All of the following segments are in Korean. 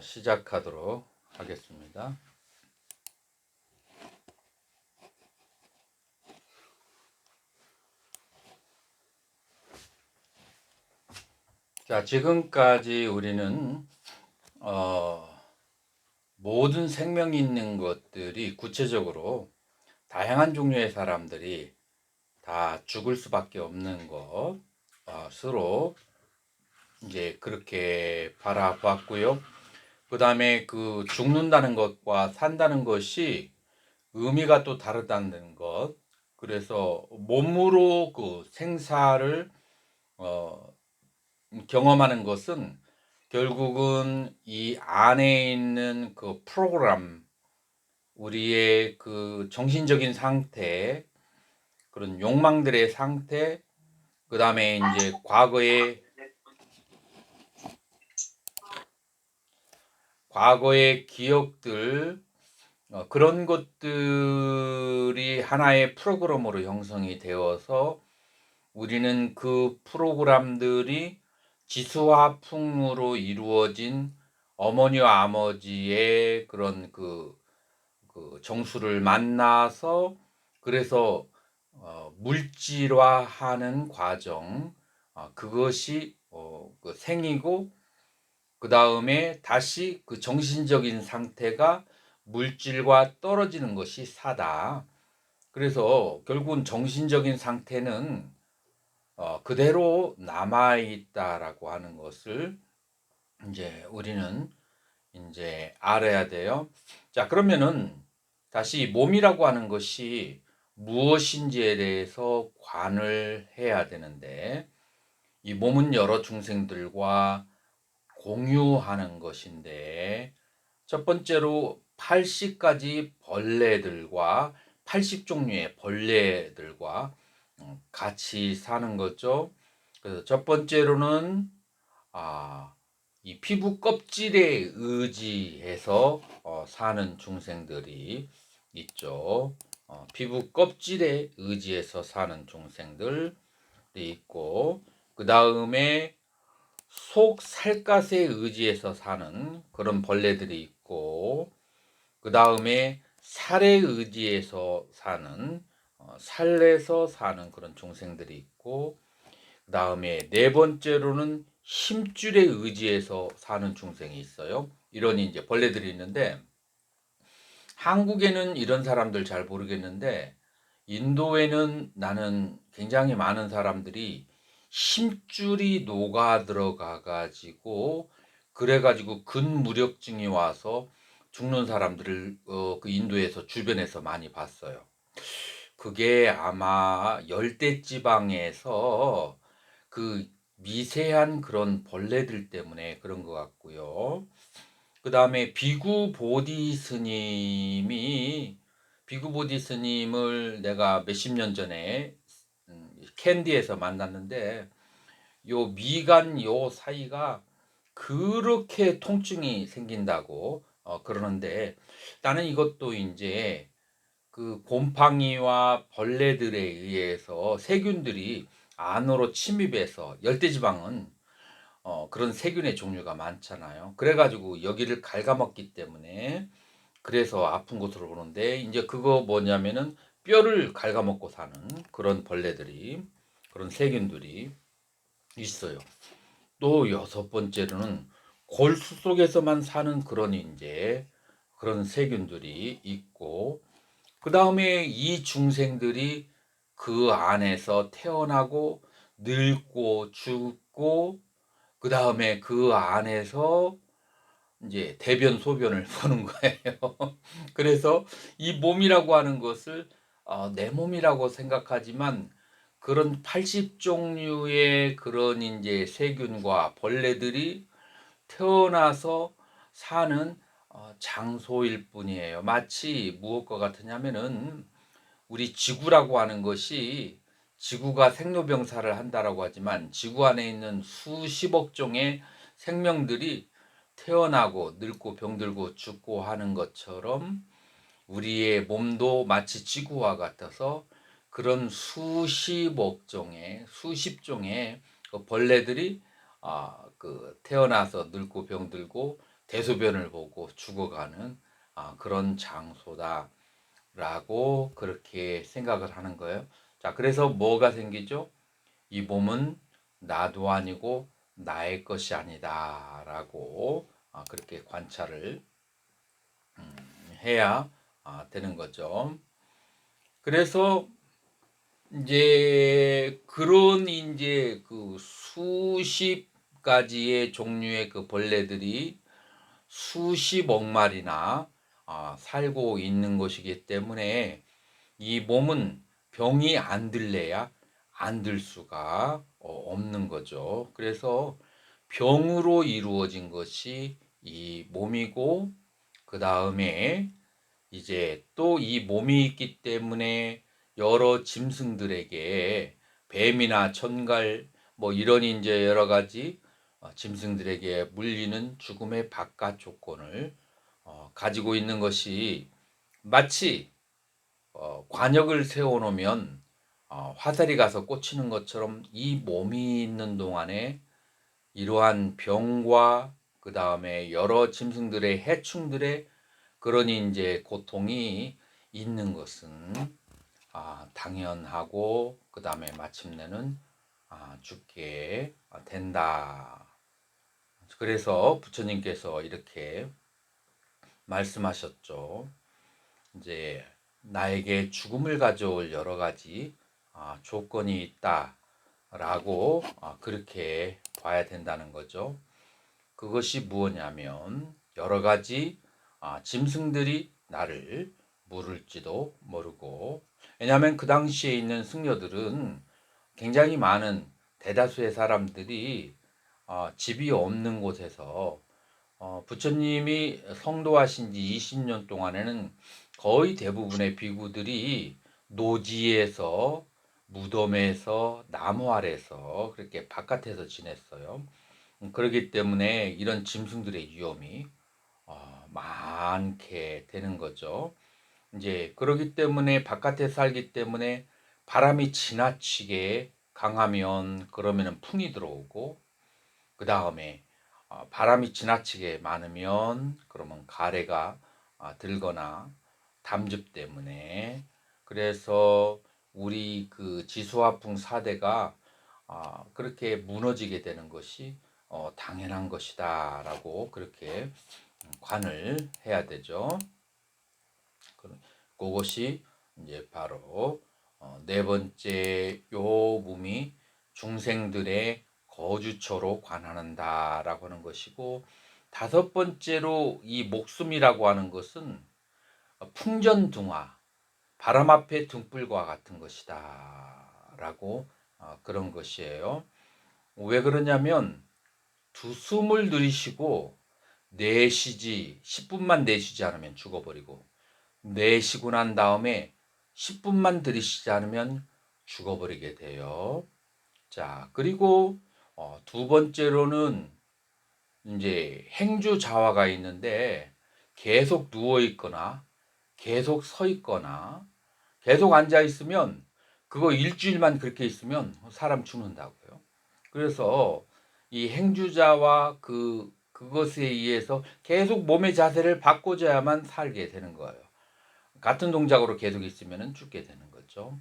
시작하도록 하겠습니다. 자, 지금까지 우리는 모든 생명이 있는 것들이 구체적으로 다양한 종류의 사람들이 다 죽을 수밖에 없는 것으로 이제 그렇게 바라봤고요. 그 다음에 그 죽는다는 것과 산다는 것이 의미가 또 다르다는 것. 그래서 몸으로 그 생사를 어, 경험하는 것은 결국은 이 안에 있는 그 프로그램, 우리의 그 정신적인 상태, 그런 욕망들의 상태, 그 다음에 이제 과거의 기억들, 그런 것들이 하나의 프로그램으로 형성이 되어서 우리는 그 프로그램들이 지수화풍으로 이루어진 어머니와 아버지의 그런 그 정수를 만나서 그래서 물질화하는 과정, 그것이 그 생이고 그 다음에 다시 그 정신적인 상태가 물질과 떨어지는 것이 사다. 그래서 결국은 정신적인 상태는 그대로 남아 있다라고 하는 것을 이제 우리는 이제 알아야 돼요. 자, 그러면은 다시 몸이라고 하는 것이 무엇인지에 대해서 관을 해야 되는데, 이 몸은 여러 중생들과 공유하는 것인데, 첫 번째로 80가지 벌레들과 80종류의 벌레들과 같이 사는 거죠. 그래서 첫 번째로는 이 피부 껍질에 의지해서 사는 중생들이 있죠. 피부 껍질에 의지해서 사는 중생들이 있고, 그 다음에 속 살갗에 의지해서 사는 그런 벌레들이 있고, 그 다음에 살에 의지해서 사는 살에서 사는 그런 중생들이 있고, 그 다음에 네 번째로는 힘줄에 의지해서 사는 중생이 있어요. 이런 이제 벌레들이 있는데, 한국에는 이런 사람들 잘 모르겠는데 인도에는 나는 굉장히 많은 사람들이 힘줄이 녹아 들어가 가지고 그래가지고 근무력증이 와서 죽는 사람들을 그 인도에서 주변에서 많이 봤어요. 그게 아마 열대지방에서 그 미세한 그런 벌레들 때문에 그런 것 같고요. 그 다음에 비구 보디 스님을 내가 몇십 년 전에 캔디에서 만났는데, 요 미간 요 사이가 그렇게 통증이 생긴다고 그러는데, 나는 이것도 이제 그 곰팡이와 벌레들에 의해서 세균들이 안으로 침입해서, 열대지방은 그런 세균의 종류가 많잖아요. 그래가지고 여기를 갉아먹기 때문에 그래서 아픈 곳으로 오는데, 이제 그거 뭐냐면은 뼈를 갉아먹고 사는 그런 벌레들이, 그런 세균들이 있어요. 또 여섯 번째로는 골수 속에서만 사는 그런 이제 그런 세균들이 있고, 그 다음에 이 중생들이 그 안에서 태어나고 늙고 죽고, 그 다음에 그 안에서 이제 대변 소변을 보는 거예요. 그래서 이 몸이라고 하는 것을 내 몸이라고 생각하지만, 그런 80종류의 그런 이제 세균과 벌레들이 태어나서 사는 장소일 뿐이에요. 마치 무엇과 같으냐면은 우리 지구라고 하는 것이, 지구가 생로병사를 한다라고 하지만 지구 안에 있는 수십억 종의 생명들이 태어나고 늙고 병들고 죽고 하는 것처럼 우리의 몸도 마치 지구와 같아서 그런 수십억 종의 수십 종의 그 벌레들이 그 태어나서 늙고 병들고 대소변을 보고 죽어가는 그런 장소다라고 그렇게 생각을 하는 거예요. 자, 그래서 뭐가 생기죠? 이 몸은 나도 아니고 나의 것이 아니다라고 그렇게 관찰을 해야 되는 거죠. 그래서 이제 그런 이제 그 수십 가지의 종류의 그 벌레들이 수십억 마리나 살고 있는 것이기 때문에 이 몸은 병이 안 들래야 안 들 수가 없는 거죠. 그래서 병으로 이루어진 것이 이 몸이고, 그 다음에 이제 또 이 몸이 있기 때문에 여러 짐승들에게, 뱀이나 천갈 뭐 이런 이제 여러 가지 짐승들에게 물리는 죽음의 바깥 조건을 가지고 있는 것이, 마치 관역을 세워놓으면 화살이 가서 꽂히는 것처럼 이 몸이 있는 동안에 이러한 병과 그 다음에 여러 짐승들의 해충들의 그런 이제 고통이 있는 것은 당연하고, 그 다음에 마침내는 죽게 된다. 그래서 부처님께서 이렇게 말씀하셨죠. 이제 나에게 죽음을 가져올 여러 가지 조건이 있다라고 그렇게 봐야 된다는 거죠. 그것이 무엇이냐면 여러 가지 짐승들이 나를 물을지도 모르고, 왜냐하면 그 당시에 있는 승려들은 굉장히 많은 대다수의 사람들이 집이 없는 곳에서 부처님이 성도하신 지 20년 동안에는 거의 대부분의 비구들이 노지에서, 무덤에서, 나무 아래서 그렇게 바깥에서 지냈어요. 그렇기 때문에 이런 짐승들의 위험이 많게 되는 거죠. 이제 그렇기 때문에 바깥에 살기 때문에 바람이 지나치게 강하면 그러면은 풍이 들어오고, 그 다음에 바람이 지나치게 많으면 그러면 가래가 들거나 담즙 때문에, 그래서 우리 그 지수화풍 사대가 그렇게 무너지게 되는 것이 당연한 것이다라고 그렇게 관을 해야 되죠. 그것이 이제 바로 네 번째 요 몸이 중생들의 거주처로 관하는다라고 하는 것이고, 다섯 번째로 이 목숨이라고 하는 것은 풍전등화, 바람 앞에 등불과 같은 것이다라고 그런 것이에요. 왜 그러냐면 두 숨을 들이쉬고 내쉬지 10분만 내쉬지 않으면 죽어버리고, 내쉬고 난 다음에 10분만 들이쉬지 않으면 죽어버리게 돼요. 자, 그리고 두 번째로는 이제 행주자화가 있는데, 계속 누워 있거나 계속 서 있거나 계속 앉아 있으면, 그거 일주일만 그렇게 있으면 사람 죽는다고요. 그래서 이 행주자와 그것에 의해서 계속 몸의 자세를 바꿔줘야만 살게 되는 거예요. 같은 동작으로 계속 있으면 죽게 되는 거죠.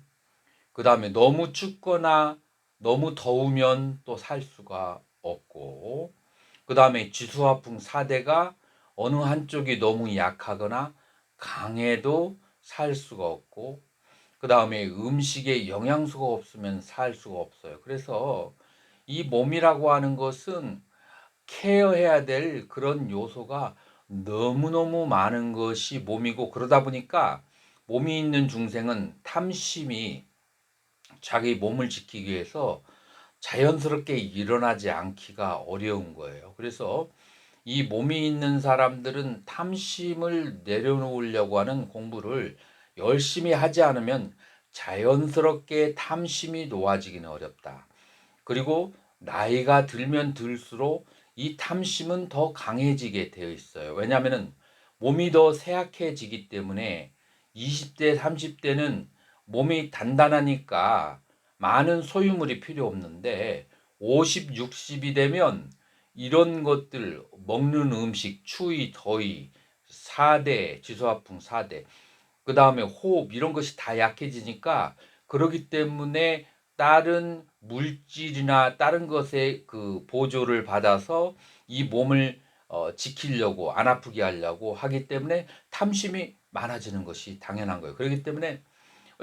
그 다음에 너무 춥거나 너무 더우면 또 살 수가 없고, 그 다음에 지수화풍 4대가 어느 한쪽이 너무 약하거나 강해도 살 수가 없고, 그 다음에 음식에 영양소가 없으면 살 수가 없어요. 그래서 이 몸이라고 하는 것은 케어해야 될 그런 요소가 너무너무 많은 것이 몸이고, 그러다 보니까 몸이 있는 중생은 탐심이 자기 몸을 지키기 위해서 자연스럽게 일어나지 않기가 어려운 거예요. 그래서 이 몸이 있는 사람들은 탐심을 내려놓으려고 하는 공부를 열심히 하지 않으면 자연스럽게 탐심이 놓아지기는 어렵다. 그리고 나이가 들면 들수록 이 탐심은 더 강해지게 되어 있어요. 왜냐하면 몸이 더 쇠약해지기 때문에 20대, 30대는 몸이 단단하니까 많은 소유물이 필요 없는데, 50, 60이 되면 이런 것들 먹는 음식, 추위, 더위, 4대, 지수화풍 4대, 그 다음에 호흡 이런 것이 다 약해지니까 그러기 때문에 다른 물질이나 다른 것의 그 보조를 받아서 이 몸을 지키려고 안 아프게 하려고 하기 때문에 탐심이 많아지는 것이 당연한 거예요. 그렇기 때문에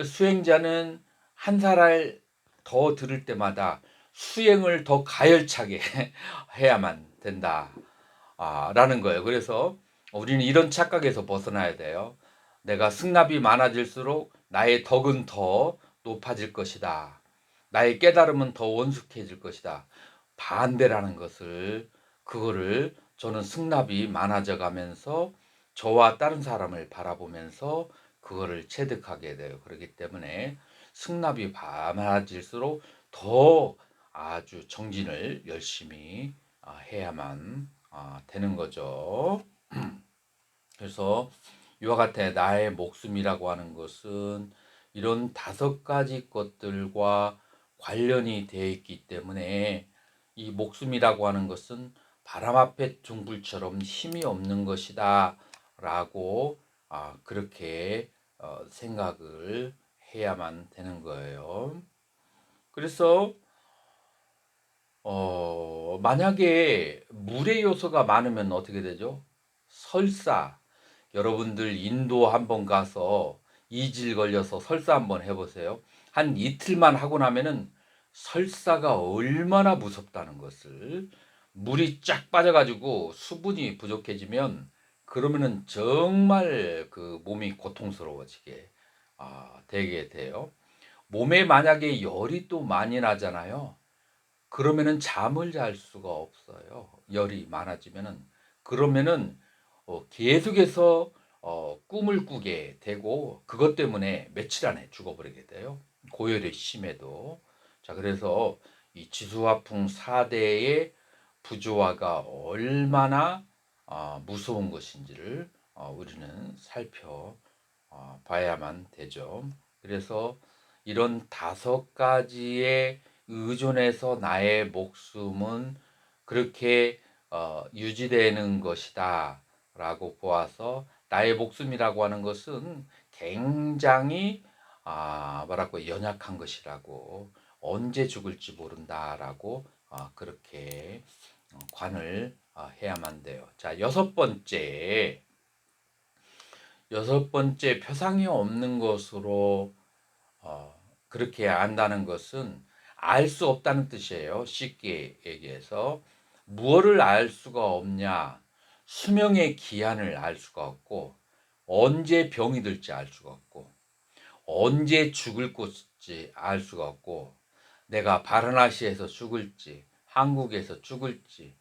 수행자는 한 살을 더 들을 때마다 수행을 더 가열차게 해야만 된다. 라는 거예요. 그래서 우리는 이런 착각에서 벗어나야 돼요. 내가 승납이 많아질수록 나의 덕은 더 높아질 것이다. 나의 깨달음은 더 원숙해질 것이다. 반대라는 것을, 그거를 저는 승납이 많아져 가면서 저와 다른 사람을 바라보면서 그거를 체득하게 돼요. 그렇기 때문에 승납이 많아질수록 더 아주 정진을 열심히 해야만 되는 거죠. 그래서 이와 같아 나의 목숨이라고 하는 것은 이런 5가지 것들과 관련이 되어 있기 때문에 이 목숨이라고 하는 것은 바람 앞에 둥불처럼 힘이 없는 것이다 라고 그렇게 생각을 해야만 되는 거예요. 그래서 만약에 물의 요소가 많으면 어떻게 되죠? 설사, 여러분들 인도 한번 가서 이질 걸려서 설사 한번 해보세요. 한 이틀만 하고 나면은 설사가 얼마나 무섭다는 것을, 물이 쫙 빠져가지고 수분이 부족해지면 그러면은 정말 그 몸이 고통스러워지게 되게 돼요. 몸에 만약에 열이 또 많이 나잖아요. 그러면은 잠을 잘 수가 없어요. 열이 많아지면은. 그러면은 계속해서 꿈을 꾸게 되고 그것 때문에 며칠 안에 죽어버리게 돼요. 고열이 심해도. 자, 그래서 이 지수화풍 4대의 부조화가 얼마나 무서운 것인지를 우리는 봐야만 되죠. 그래서 이런 5가지의 의존해서 나의 목숨은 그렇게 유지되는 것이다 라고 보아서, 나의 목숨이라고 하는 것은 굉장히 뭐라고 연약한 것이라고, 언제 죽을지 모른다라고 그렇게 관을 해야만 돼요. 자, 여섯 번째 표상이 없는 것으로 그렇게 안다는 것은 알 수 없다는 뜻이에요. 쉽게 얘기해서 무엇을 알 수가 없냐? 수명의 기한을 알 수가 없고, 언제 병이 들지 알 수가 없고, 언제 죽을 것인지 알 수가 없고, 내가 바라나시에서 죽을지, 한국에서 죽을지,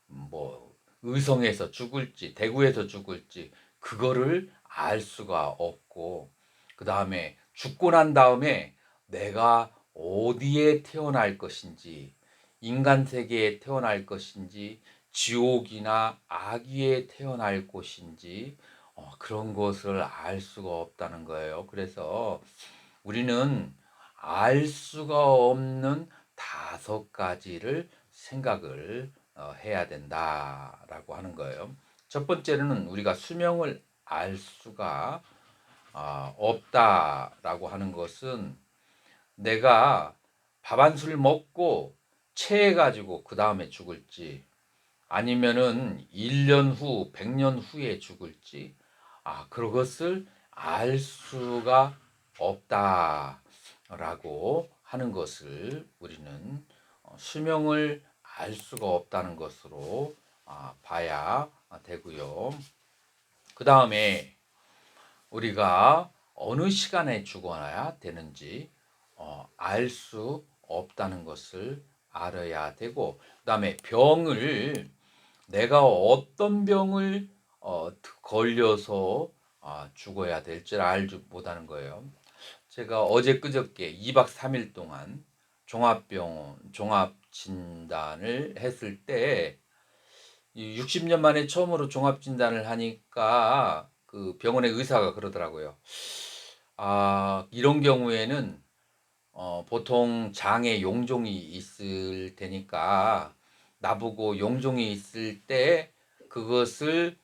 뭐 의성에서 죽을지, 대구에서 죽을지 그거를 알 수가 없고, 그 다음에 죽고 난 다음에 내가 어디에 태어날 것인지, 인간 세계에 태어날 것인지, 지옥이나 악위에 태어날 곳인지 그런 것을 알 수가 없다는 거예요. 그래서 우리는 알 수가 없는 5가지를 생각을 해야 된다라고 하는 거예요. 첫 번째는 우리가 수명을 알 수가 없다라고 하는 것은, 내가 밥 한 술 먹고 체해가지고 그 다음에 죽을지, 아니면은 1년 후, 100년 후에 죽을지, 그것을 알 수가 없다라고 하는 것을 우리는 수명을 알 수가 없다는 것으로 봐야 되고요. 그 다음에 우리가 어느 시간에 죽어야 되는지 알 수 없다는 것을 알아야 되고, 그 다음에 병을, 내가 어떤 병을 걸려서 죽어야 될지 알지 못하는 거예요. 제가 어제 그저께 2박 3일 동안 종합병원 종합진단을 했을 때, 60년 만에 처음으로 종합진단을 하니까 그 병원의 의사가 그러더라고요. 이런 경우에는 보통 장에 용종이 있을 테니까 나보고 용종이 있을 때 그것을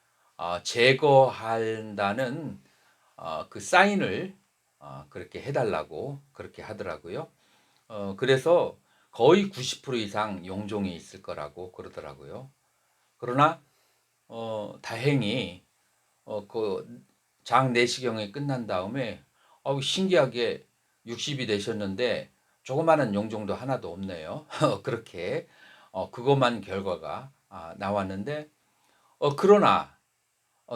제거한다는 그 사인을 그렇게 해달라고 그렇게 하더라고요. 그래서 거의 90% 이상 용종이 있을 거라고 그러더라고요. 그러나 다행히 그 장내시경이 끝난 다음에 신기하게 60이 되셨는데 조그마한 용종도 하나도 없네요. 그렇게 그것만 결과가 나왔는데 그러나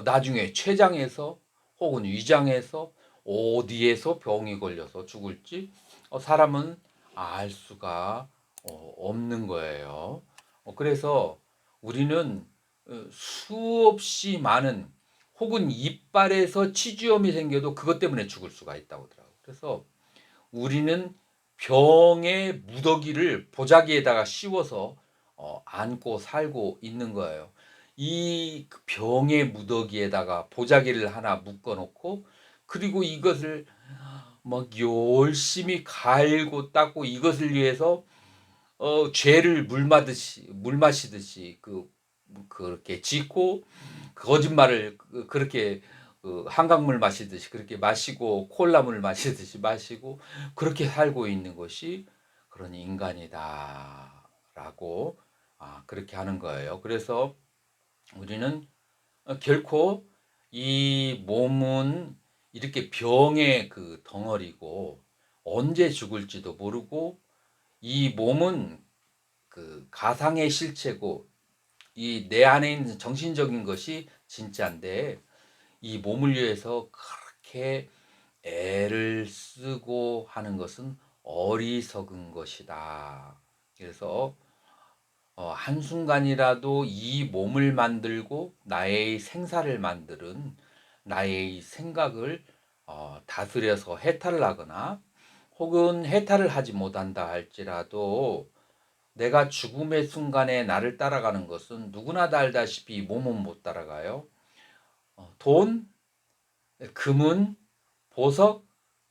나중에 췌장에서 혹은 위장에서 어디에서 병이 걸려서 죽을지 사람은 알 수가 없는 거예요. 그래서 우리는 수없이 많은 혹은 이빨에서 치주염이 생겨도 그것 때문에 죽을 수가 있다고 하더라고요. 그래서 우리는 병의 무더기를 보자기에다가 씌워서 안고 살고 있는 거예요. 이 병의 무더기에다가 보자기를 하나 묶어 놓고 그리고 이것을 막 열심히 갈고 닦고 이것을 위해서 죄를 물 마시듯이 그렇게 짓고 거짓말을 그렇게 한강물 마시듯이 그렇게 마시고 콜라물 마시듯이 마시고 그렇게 살고 있는 것이 그런 인간이다라고 그렇게 하는 거예요. 그래서 우리는 결코 이 몸은 이렇게 병의 그 덩어리고 언제 죽을지도 모르고 이 몸은 그 가상의 실체고 이 내 안에 있는 정신적인 것이 진짜인데 이 몸을 위해서 그렇게 애를 쓰고 하는 것은 어리석은 것이다. 그래서 한순간이라도 이 몸을 만들고 나의 생사를 만드는 나의 생각을 다스려서 해탈을 하거나 혹은 해탈을 하지 못한다 할지라도 내가 죽음의 순간에 나를 따라가는 것은 누구나 다 알다시피 몸은 못 따라가요. 돈, 금은, 보석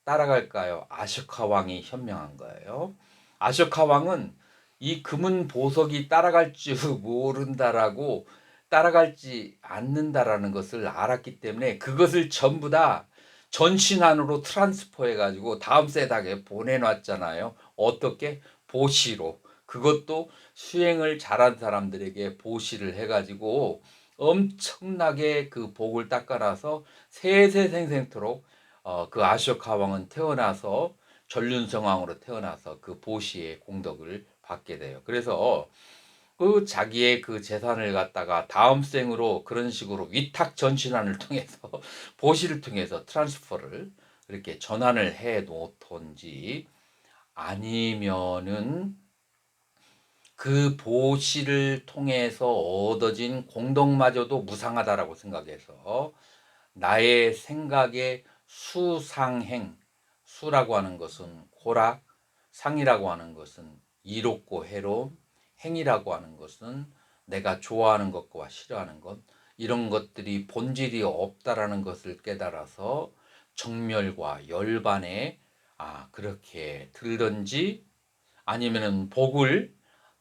따라갈까요? 아쇼카 왕이 현명한 거예요. 아쇼카 왕은 이 금은 보석이 따라갈 줄 모른다라고 따라갈지 않는다라는 것을 알았기 때문에 그것을 전부 다 전신안으로 트랜스퍼 해가지고 다음 세닥에 보내놨잖아요. 어떻게? 보시로. 그것도 수행을 잘한 사람들에게 보시를 해가지고 엄청나게 그 복을 닦아놔서 세세생생토록 그 아쇼카 왕은 태어나서 전륜성왕으로 태어나서 그 보시의 공덕을 받게 돼요. 그래서 그 자기의 그 재산을 갖다가 다음 생으로 그런 식으로 위탁 전신환을 통해서 보시를 통해서 트랜스퍼를 이렇게 전환을 해 놓던지 아니면은 그 보시를 통해서 얻어진 공덕마저도 무상하다라고 생각해서 나의 생각의 수상행, 수라고 하는 것은 고락, 상이라고 하는 것은 이롭고 해로움, 행이라고 하는 것은 내가 좋아하는 것과 싫어하는 것, 이런 것들이 본질이 없다라는 것을 깨달아서 정멸과 열반에 그렇게 들든지 아니면은 복을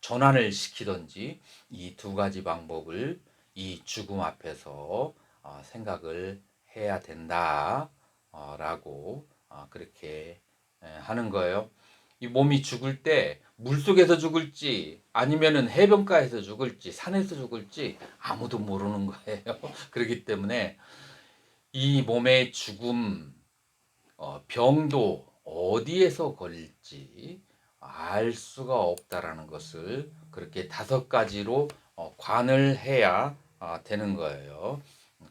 전환을 시키든지 이 두 가지 방법을 이 죽음 앞에서 생각을 해야 된다라고 그렇게 하는 거예요. 이 몸이 죽을 때 물속에서 죽을지 아니면은 해변가에서 죽을지 산에서 죽을지 아무도 모르는 거예요. 그렇기 때문에 이 몸의 죽음 병도 어디에서 걸릴지 알 수가 없다라는 것을 그렇게 다섯 가지로 관을 해야 되는 거예요.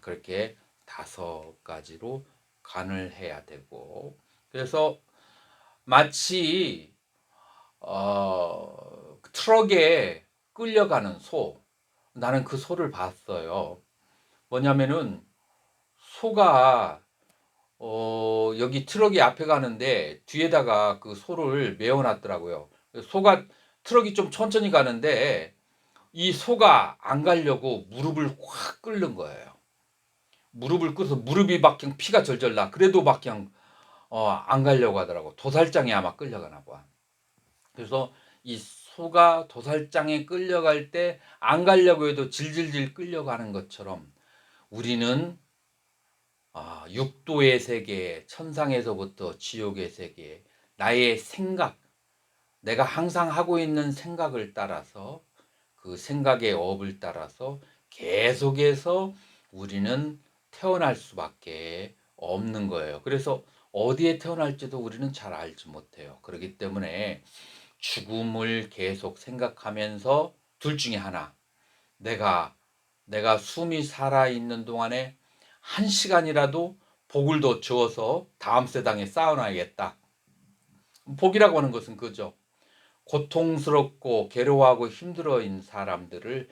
그렇게 다섯 가지로 관을 해야 되고 그래서 마치 트럭에 끌려가는 소 나는 그 소를 봤어요. 뭐냐면은 소가 여기 트럭이 앞에 가는데 뒤에다가 그 소를 메어놨더라고요. 소가 트럭이 좀 천천히 가는데 이 소가 안 가려고 무릎을 확 꿇는 거예요. 무릎을 꿇어서 무릎이 막 그냥 피가 절절 나. 그래도 막 그냥 안 가려고 하더라고. 도살장에 아마 끌려가나 봐. 그래서 이 소가 도살장에 끌려갈 때 안 가려고 해도 질질질 끌려가는 것처럼 우리는 육도의 세계, 천상에서부터 지옥의 세계, 나의 생각, 내가 항상 하고 있는 생각을 따라서 그 생각의 업을 따라서 계속해서 우리는 태어날 수밖에 없는 거예요. 그래서 어디에 태어날지도 우리는 잘 알지 못해요. 그렇기 때문에 죽음을 계속 생각하면서 둘 중에 하나, 내가 숨이 살아있는 동안에 1시간이라도 복을 더 주어서 다음 세상에 쌓아놔야겠다. 복이라고 하는 것은 그죠. 고통스럽고 괴로워하고 힘들어인 사람들을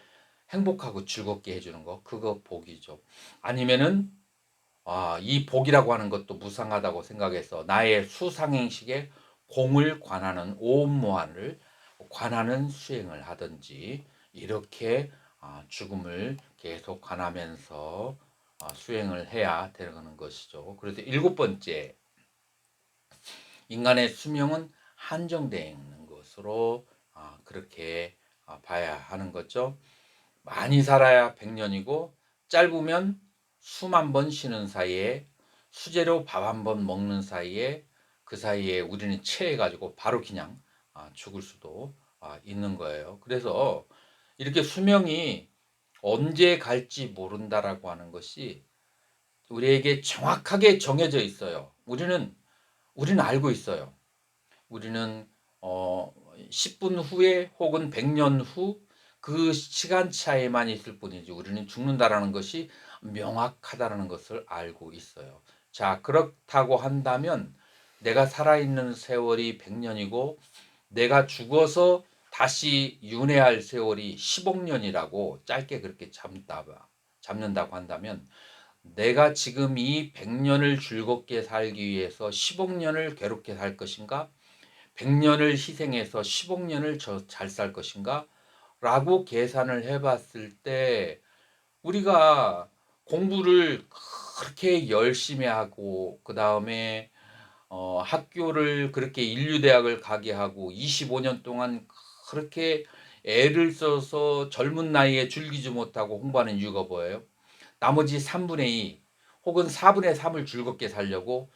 행복하고 즐겁게 해주는 거, 그거 복이죠. 아니면은 이 복이라고 하는 것도 무상하다고 생각해서 나의 수상행식에 공을 관하는 오음모한을 관하는 수행을 하든지 이렇게 죽음을 계속 관하면서 수행을 해야 되는 것이죠. 그래서 7번째, 인간의 수명은 한정되어 있는 것으로 그렇게 봐야 하는 거죠. 많이 살아야 100년이고 짧으면 수만 번 쉬는 사이에 수제로 밥 한 번 먹는 사이에 그 사이에 우리는 체해가지고 바로 그냥 죽을 수도 있는 거예요. 그래서 이렇게 수명이 언제 갈지 모른다라고 하는 것이 우리에게 정확하게 정해져 있어요. 우리는 알고 있어요. 우리는 10분 후에 혹은 100년 후 그 시간 차이만 있을 뿐이지 우리는 죽는다라는 것이 명확하다는 것을 알고 있어요. 자, 그렇다고 한다면 내가 살아있는 세월이 100년이고 내가 죽어서 다시 윤회할 세월이 10억 년이라고 짧게 그렇게 잡는다고 한다면 내가 지금 이 100년을 즐겁게 살기 위해서 10억 년을 괴롭게 살 것인가? 100년을 희생해서 10억 년을 잘 살 것인가? 라고 계산을 해봤을 때 우리가 공부를 그렇게 열심히 하고 그 다음에 학교를 그렇게 인류대학을 가게 하고 25년 동안 그렇게 애를 써서 젊은 나이에 즐기지 못하고 공부하는 이유가 뭐예요? 나머지 3분의 2 혹은 4분의 3을 즐겁게 살려고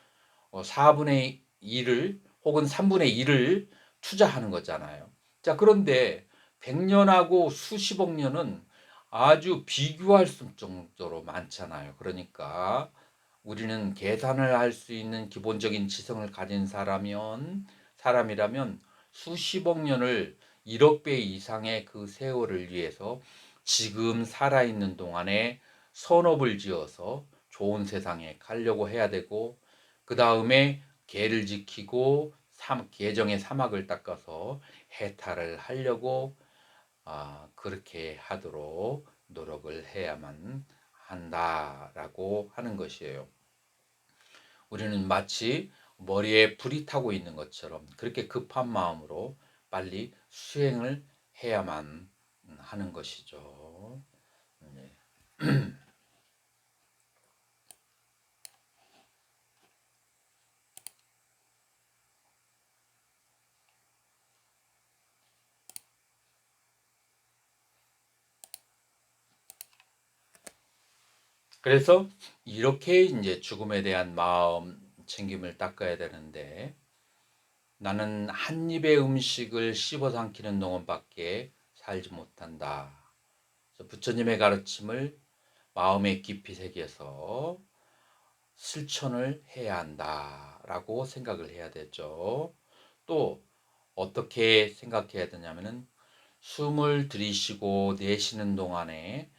4분의 1을 혹은 3분의 1을 투자하는 거잖아요. 자, 그런데 100년하고 수십억 년은 아주 비교할 수 정도로 많잖아요. 그러니까 우리는 계산을 할 수 있는 기본적인 지성을 가진 사람이라면 수십억 년을 1억 배 이상의 그 세월을 위해서 지금 살아있는 동안에 선업을 지어서 좋은 세상에 가려고 해야 되고 그 다음에 계를 지키고 계정의 사막을 닦아서 해탈을 하려고 그렇게 하도록 노력을 해야만 한다라고 하는 것이에요. 우리는 마치 머리에 불이 타고 있는 것처럼 그렇게 급한 마음으로 빨리 수행을 해야만 하는 것이죠. 네. 그래서 이렇게 이제 죽음에 대한 마음 챙김을 닦아야 되는데 나는 한 입의 음식을 씹어 삼키는 동안밖에 살지 못한다. 그래서 부처님의 가르침을 마음에 깊이 새겨서 실천을 해야 한다라고 생각을 해야 되죠. 또 어떻게 생각해야 되냐면은 숨을 들이쉬고 내쉬는 동안에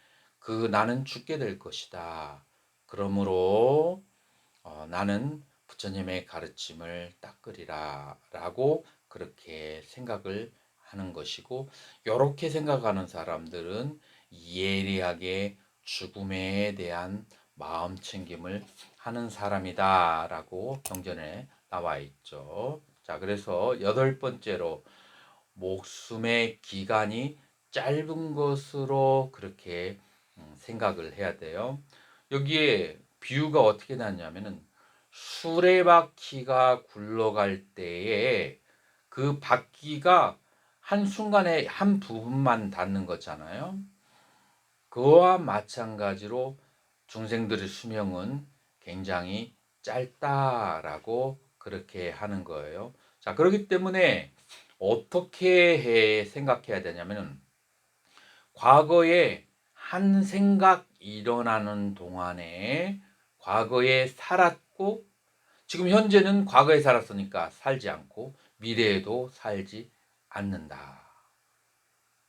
나는 죽게 될 것이다. 그러므로 나는 부처님의 가르침을 닦으리라 라고 그렇게 생각을 하는 것이고 이렇게 생각하는 사람들은 예리하게 죽음에 대한 마음 챙김을 하는 사람이다 라고 경전에 나와 있죠. 자, 그래서 8번째로 목숨의 기간이 짧은 것으로 그렇게 생각을 해야 돼요. 여기에 비유가 어떻게 나냐면은 수레바퀴가 굴러갈 때에 그 바퀴가 한순간에 한 부분만 닿는 거잖아요. 그와 마찬가지로 중생들의 수명은 굉장히 짧다라고 그렇게 하는 거예요. 자, 그렇기 때문에 어떻게 생각해야 되냐면, 과거에 한 생각 일어나는 동안에 과거에 살았고, 지금 현재는 과거에 살았으니까 살지 않고 미래에도 살지 않는다.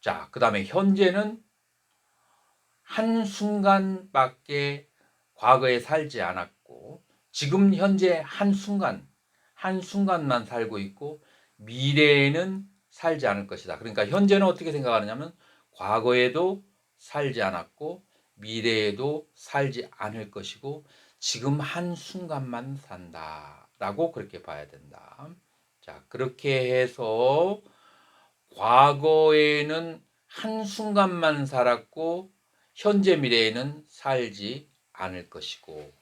자, 그 다음에 현재는 한순간밖에 과거에 살지 않았고, 지금 현재 한순간만 살고 있고, 미래에는 살지 않을 것이다. 그러니까 현재는 어떻게 생각하느냐면, 과거에도 살지 않았고, 미래에도 살지 않을 것이고, 지금 한순간만 산다. 라고 그렇게 봐야 된다. 자, 그렇게 해서 과거에는 한순간만 살았고, 현재 미래에는 살지 않을 것이고,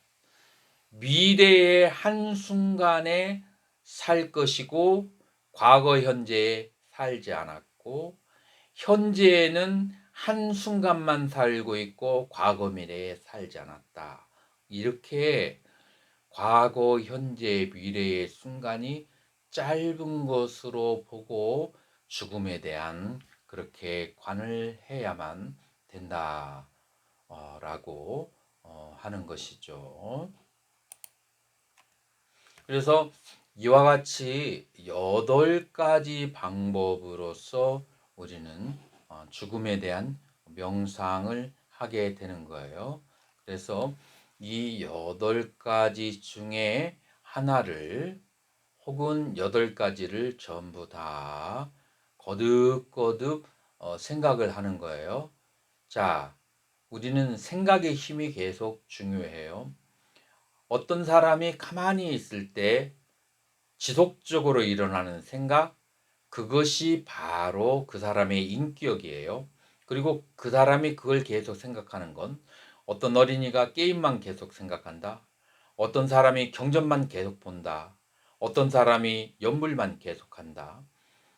미래의 한순간에 살 것이고, 과거 현재에 살지 않았고, 현재에는 한순간만 살고 있고, 과거 미래에 살지 않았다. 이렇게 과거, 현재, 미래의 순간이 짧은 것으로 보고 죽음에 대한 그렇게 관을 해야만 된다. 라고 하는 것이죠. 그래서 이와 같이 8가지 방법으로서 우리는 죽음에 대한 명상을 하게 되는 거예요. 그래서 이 8가지 중에 하나를, 혹은 8가지를 전부 다 거듭거듭 생각을 하는 거예요. 자, 우리는 생각의 힘이 계속 중요해요. 어떤 사람이 가만히 있을 때 지속적으로 일어나는 생각, 그것이 바로 그 사람의 인격이에요. 그리고 그 사람이 그걸 계속 생각하는 건, 어떤 어린이가 게임만 계속 생각한다. 어떤 사람이 경전만 계속 본다. 어떤 사람이 연불만 계속한다.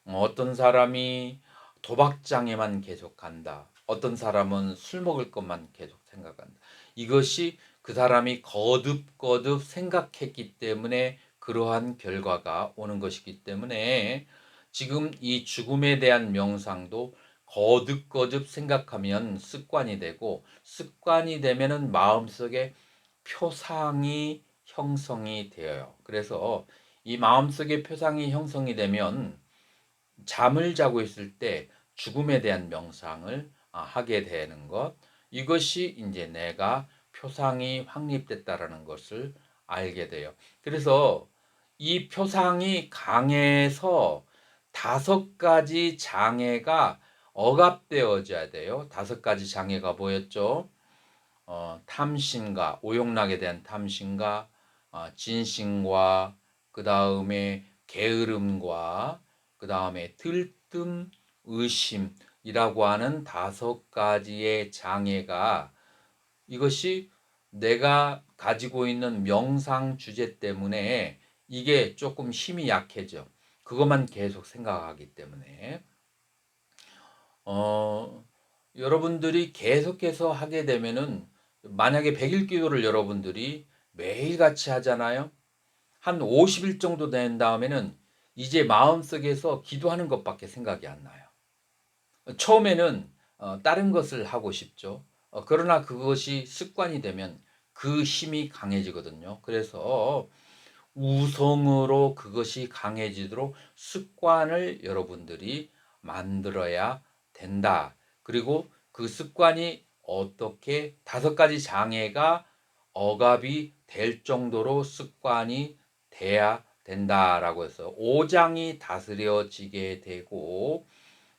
어떤 사람이 도박장에만 계속한다. 어떤 사람은 술 먹을 것만 계속 생각한다. 이것이 그 사람이 거듭거듭 생각했기 때문에 그러한 결과가 오는 것이기 때문에, 지금 이 죽음에 대한 명상도 거듭거듭 생각하면 습관이 되고, 습관이 되면은 마음속에 표상이 형성이 되어요. 그래서 이 마음속에 표상이 형성이 되면 잠을 자고 있을 때 죽음에 대한 명상을 하게 되는 것, 이것이 이제 내가 표상이 확립됐다라는 것을 알게 돼요. 그래서 이 표상이 강해서 5가지 장애가 억압되어져야 돼요. 5가지 장애가 뭐였죠? 탐심과, 오용락에 대한 탐심과, 진심과, 그 다음에 게으름과, 그 다음에 들뜸, 의심이라고 하는 5가지의 장애가, 이것이 내가 가지고 있는 명상 주제 때문에 이게 조금 힘이 약해져. 그것만 계속 생각하기 때문에. 여러분들이 계속해서 하게 되면은, 만약에 100일 기도를 여러분들이 매일같이 하잖아요. 한 50일 정도 된 다음에는 이제 마음속에서 기도하는 것밖에 생각이 안 나요. 처음에는 다른 것을 하고 싶죠. 그러나 그것이 습관이 되면 그 힘이 강해지거든요. 그래서 우성으로 그것이 강해지도록 습관을 여러분들이 만들어야 된다. 그리고 그 습관이 어떻게 5가지 장애가 억압이 될 정도로 습관이 돼야 된다라고 해서 5장이 다스려지게 되고,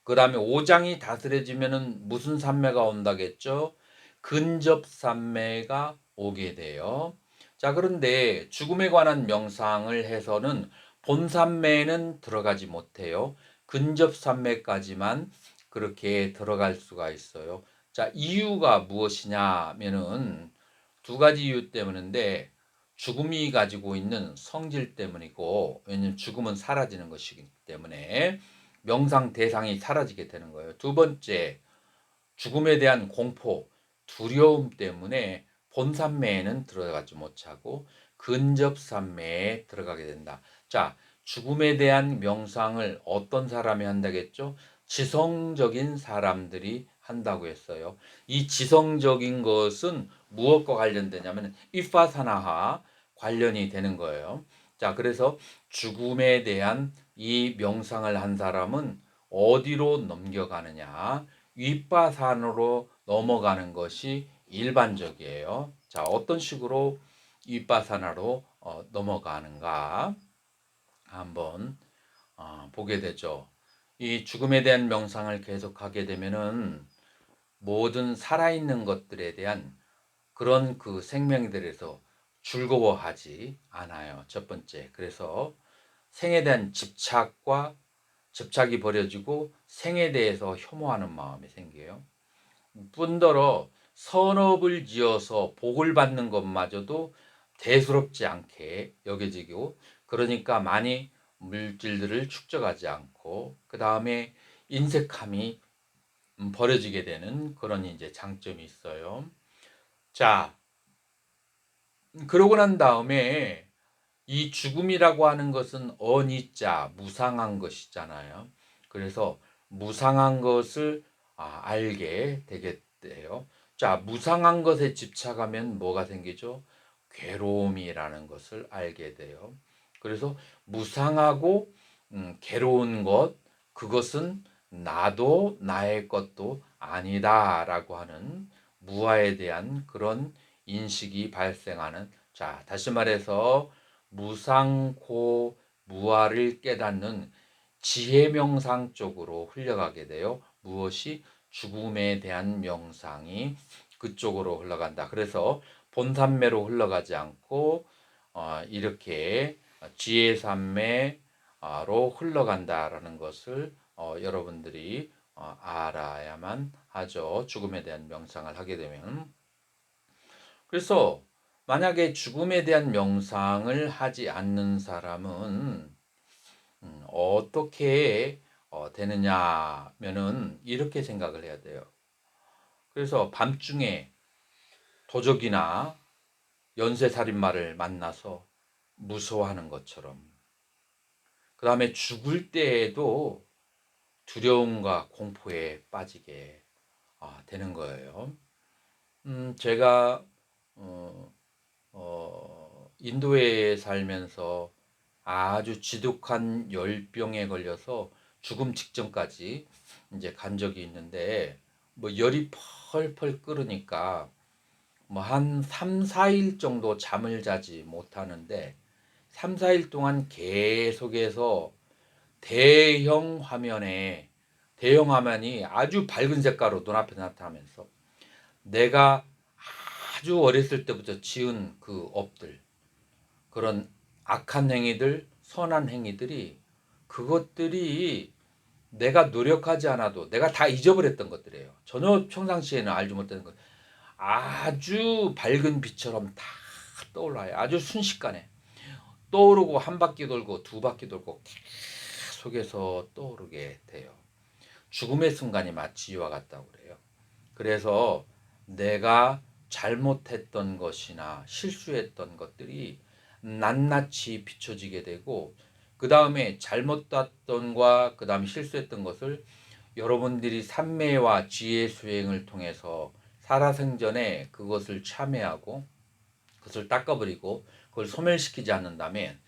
그 다음에 5장이 다스려지면은 무슨 삼매가 온다겠죠? 근접삼매가 오게 돼요. 자, 그런데 죽음에 관한 명상을 해서는 본삼매는 들어가지 못해요. 근접삼매까지만 그렇게 들어갈 수가 있어요. 자, 이유가 무엇이냐면은 2가지 이유 때문인데, 죽음이 가지고 있는 성질 때문이고, 왜냐면 죽음은 사라지는 것이기 때문에, 명상 대상이 사라지게 되는 거예요. 두 번째, 죽음에 대한 공포, 두려움 때문에 본산매에는 들어가지 못하고 근접산매에 들어가게 된다. 자, 죽음에 대한 명상을 어떤 사람이 한다겠죠? 지성적인 사람들이 한다고 했어요. 이 지성적인 것은 무엇과 관련되냐면 이파사나와 관련이 되는 거예요. 자, 그래서 죽음에 대한 이 명상을 한 사람은 어디로 넘겨가느냐? 윗바산으로 넘어가는 것이 일반적이에요. 자, 어떤 식으로 윗바사나로 넘어가는가 한번 보게 되죠. 이 죽음에 대한 명상을 계속하게 되면은 모든 살아있는 것들에 대한 그런 그 생명들에서 즐거워하지 않아요. 첫 번째. 그래서 생에 대한 집착이 버려지고 생에 대해서 혐오하는 마음이 생겨요. 뿐더러 선업을 지어서 복을 받는 것마저도 대수롭지 않게 여겨지고, 그러니까 많이 물질들을 축적하지 않고 그 다음에 인색함이 버려지게 되는 그런 이제 장점이 있어요. 자, 그러고 난 다음에 이 죽음이라고 하는 것은 어니자 무상한 것이잖아요. 그래서 무상한 것을 알게 되겠대요. 자, 무상한 것에 집착하면 뭐가 생기죠? 괴로움이라는 것을 알게 돼요. 그래서 무상하고 괴로운 것, 그것은 나도 나의 것도 아니다라고 하는 무아에 대한 그런 인식이 발생하는, 자, 다시 말해서 무상고 무아를 깨닫는 지혜 명상 쪽으로 흘러가게 돼요. 무엇이? 죽음에 대한 명상이 그쪽으로 흘러간다. 그래서 본산매로 흘러가지 않고 이렇게 지혜산매로 흘러간다라는 것을 여러분들이 알아야만 하죠. 죽음에 대한 명상을 하게 되면. 그래서 만약에 죽음에 대한 명상을 하지 않는 사람은 어떻게 되느냐면은 이렇게 생각을 해야 돼요. 그래서 밤중에 도적이나 연쇄살인마를 만나서 무서워하는 것처럼, 그 다음에 죽을 때에도 두려움과 공포에 빠지게 되는 거예요. 제가 인도에 살면서 아주 지독한 열병에 걸려서 죽음 직전까지 이제 간 적이 있는데, 뭐 열이 펄펄 끓으니까 뭐 한 3, 4일 정도 잠을 자지 못하는데 3, 4일 동안 계속해서 대형 화면이 아주 밝은 색깔로 눈앞에 나타나면서 내가 아주 어렸을 때부터 지은 그 업들, 그런 악한 행위들, 선한 행위들이, 그것들이 내가 노력하지 않아도 내가 다 잊어버렸던 것들이에요. 전혀 평상시에는 알지 못하는 것. 아주 밝은 빛처럼 다 떠올라요. 아주 순식간에 떠오르고 한 바퀴 돌고 두 바퀴 돌고 계속해서 떠오르게 돼요. 죽음의 순간이 마치 이와 같다고 그래요. 그래서 내가 잘못했던 것이나 실수했던 것들이 낱낱이 비춰지게 되고, 그 다음에 잘못했던과 그 다음에 실수했던 것을 여러분들이 삼매와 지혜 수행을 통해서 살아생전에 그것을 참회하고 그것을 닦아버리고 그걸 소멸시키지 않는다면,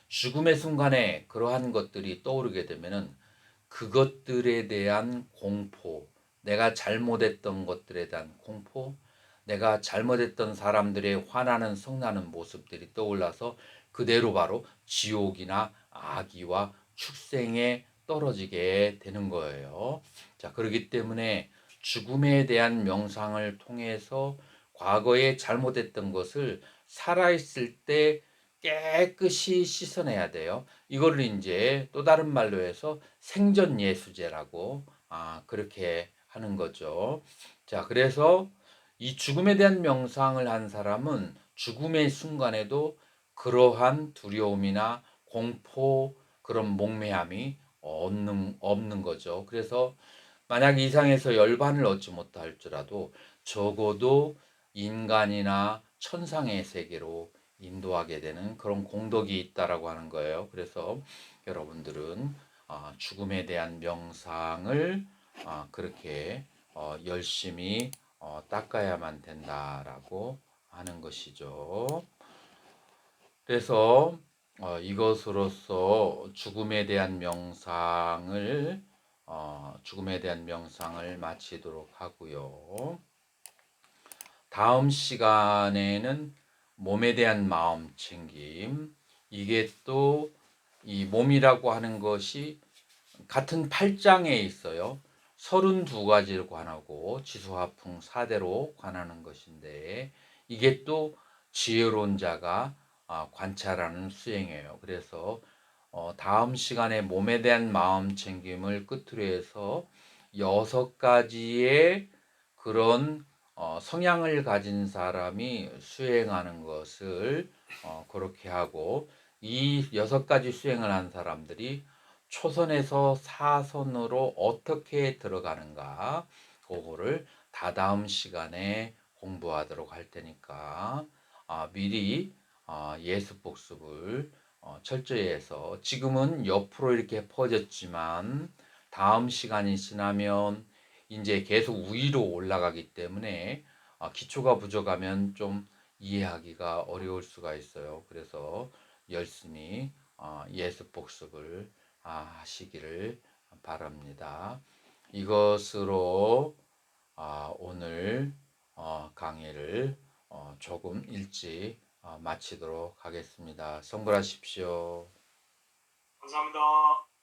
죽음의 순간에 그러한 것들이 떠오르게 되면은 그것들에 대한 공포, 내가 잘못했던 것들에 대한 공포, 내가 잘못했던 사람들의 화나는 성나는 모습들이 떠올라서 그대로 바로 지옥이나 악의와 축생에 떨어지게 되는 거예요. 자, 그렇기 때문에 죽음에 대한 명상을 통해서 과거에 잘못했던 것을 살아있을 때 깨끗이 씻어내야 돼요. 이거를 이제 또 다른 말로 해서 생전예수제라고 그렇게 하는 거죠. 자, 그래서 이 죽음에 대한 명상을 한 사람은 죽음의 순간에도 그러한 두려움이나 공포, 그런 몽매함이 없는 거죠. 그래서 만약 이상에서 열반을 얻지 못할지라도 적어도 인간이나 천상의 세계로 인도하게 되는 그런 공덕이 있다라고 하는 거예요. 그래서 여러분들은 죽음에 대한 명상을 그렇게 열심히 닦아야만 된다라고 하는 것이죠. 그래서 이것으로써 죽음에 대한 명상을 마치도록 하고요. 다음 시간에는 몸에 대한 마음 챙김. 이게 또 이 몸이라고 하는 것이 같은 8장에 있어요. 32가지를 관하고 지수화풍 4대로 관하는 것인데 이게 또 지혜로운 자가 관찰하는 수행이에요. 그래서 다음 시간에 몸에 대한 마음 챙김을 끝으로 해서 6가지의 그런 성향을 가진 사람이 수행하는 것을 그렇게 하고 이 6가지 수행을 한 사람들이 초선에서 사선으로 어떻게 들어가는가 그거를 다다음 시간에 공부하도록 할 테니까 미리 예습 복습을 철저히 해서 지금은 옆으로 이렇게 퍼졌지만 다음 시간이 지나면 이제 계속 위로 올라가기 때문에 기초가 부족하면 좀 이해하기가 어려울 수가 있어요. 그래서 열심히 예습 복습을 하시기를 바랍니다. 이것으로 오늘 강의를 조금 일찍 마치도록 하겠습니다. 성불하십시오. 감사합니다.